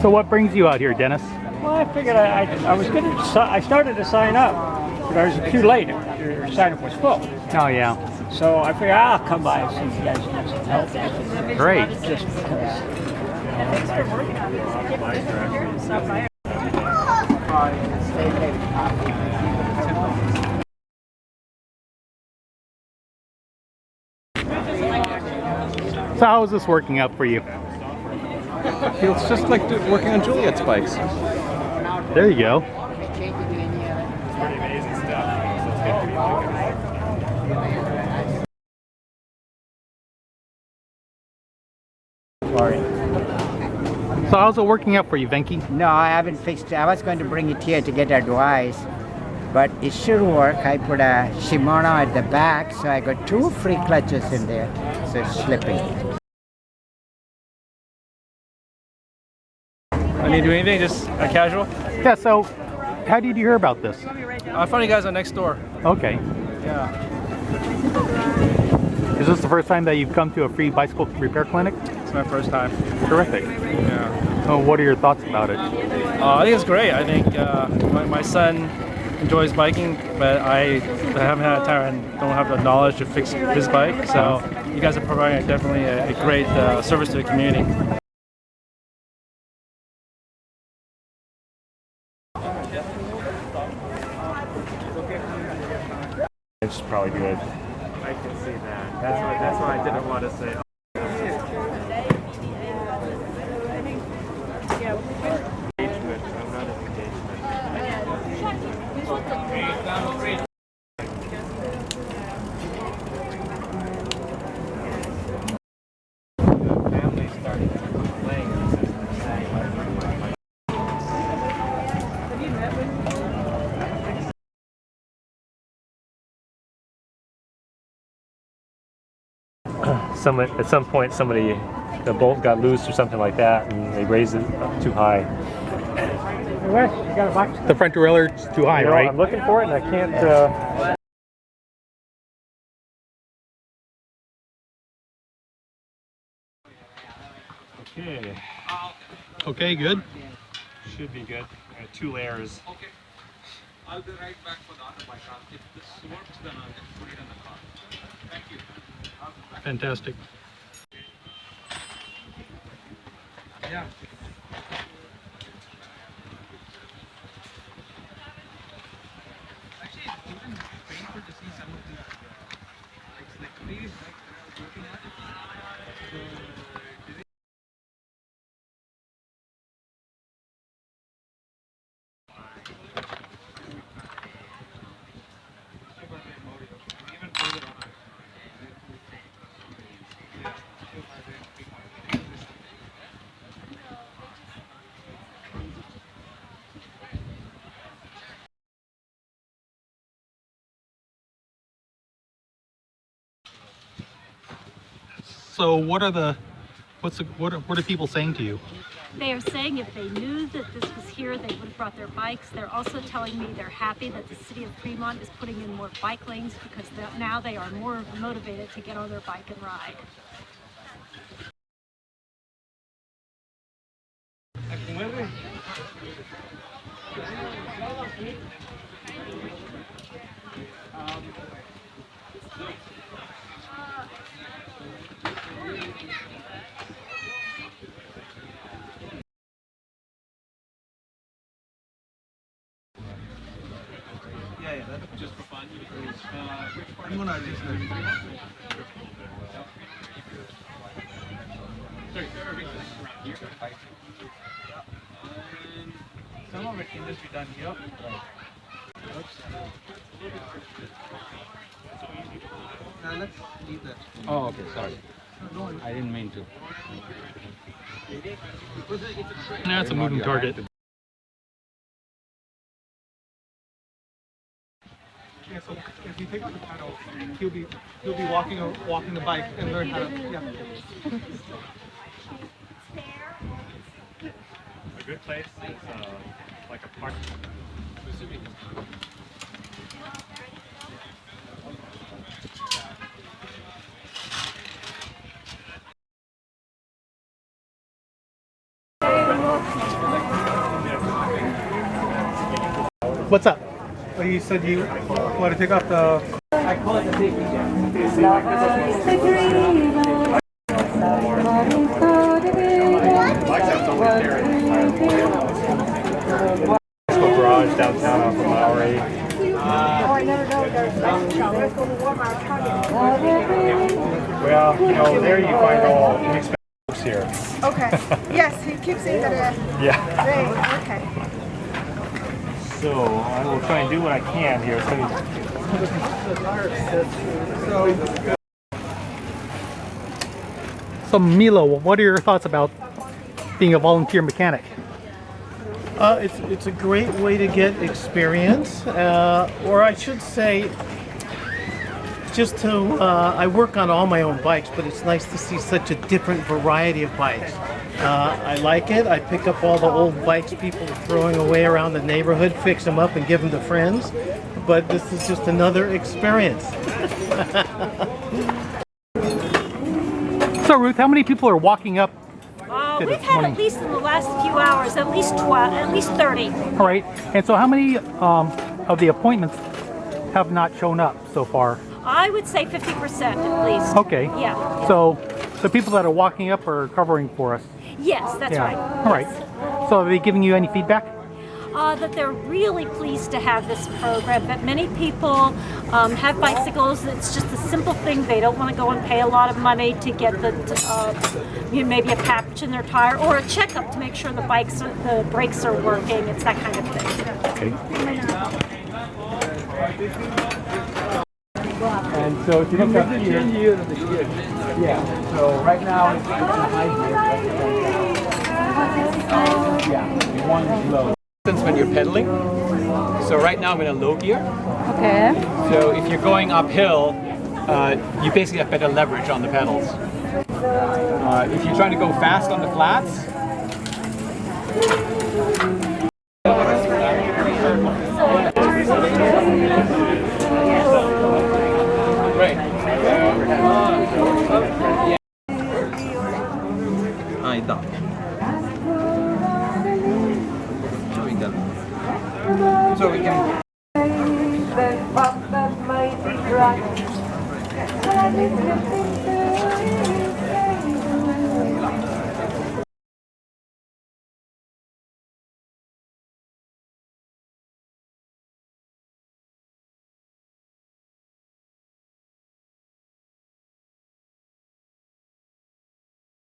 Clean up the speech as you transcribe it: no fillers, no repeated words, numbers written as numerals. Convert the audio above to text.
So what brings you out here, Dennis? Well, I figured I was going to. I started to sign up, but I was too late. Your sign up was full. Oh yeah. So I figured I'll come by and see if you guys need some help. Great. Just because. So how is this working out for you? It feels just like working on Juliet's bikes. There you go. So how's it working out for you, Venki? No, I haven't fixed it. I was going to bring it here to get advice, but it should work. I put a Shimano at the back, so I got 2 free clutches in there, so it's slipping. I need to do anything, just a casual. Yeah, so how did you hear about this? I found you guys on Nextdoor. Okay. Yeah. Is this the first time that you've come to a free bicycle repair clinic? It's my first time. Terrific. Yeah. So what are your thoughts about it? I think it's great. I think my son enjoys biking, but I haven't had time and don't have the knowledge to fix his bike. So you guys are providing definitely a great service to the community. It's probably good. I can see that. That's why I didn't want to say. At some point, the bolt got loose or something like that, and they raised it up too high. Hey, Wes, you got a box? The front derailleur's too high, right? I'm looking for it, and I can't. Okay, Okay, good. should be good. 2 layers. Okay. I'll be right back for the other bike. If this works, then I'll just put it in the car. Thank you. Fantastic. Yeah. Actually, it's even painful to see some of the bikes, like previous bikes that I was looking at. Even further on. So what are people saying to you? They are saying if they knew that this was here, they would have brought their bikes. They're also telling me they're happy that the city of Fremont is putting in more bike lanes because now they are more motivated to get on their bike and ride. Yeah, that's just for fun. You want to adjust that? Sorry, Irvington around here. Some of it can just be done here. Now let's leave that. Oh, okay, sorry. I didn't mean to. No, it's a moving target. Yeah, so if you take out the pedal, he'll be walking the bike and learn how to. Yeah. A good place is like a park. What's up? Oh, you said you want to take off the. Garage downtown off of Lowry. Well, you know, there you find all inexpensive books here. Okay. Yes, he keeps saying that. Yeah. Great. Okay. So I will try and do what I can here. So Milo, what are your thoughts about being a volunteer mechanic? It's a great way to get experience, or I should say, just to, I work on all my own bikes, but it's nice to see such a different variety of bikes. I like it. I pick up all the old bikes people are throwing away around the neighborhood, fix them up and give them to friends, but this is just another experience. So Ruth, how many people are walking up? We've had at least in the last few hours, at least 12, at least 30. All right, and so how many of the appointments have not shown up so far? I would say 50% at least. Okay. Yeah. So the people that are walking up are covering for us. Yes, that's right. All right. So are they giving you any feedback? That they're really pleased to have this program, that many people have bicycles. It's just a simple thing. They don't want to go and pay a lot of money to get the maybe a patch in their tire or a checkup to make sure the brakes are working. It's that kind of thing. Okay. And so if you look up here, yeah, so right now it's high gear. Yeah, one low. When you're pedaling. So right now I'm in a low gear. Okay. So if you're going uphill, you basically have better leverage on the pedals. If you're trying to go fast on the flats, great. So we can.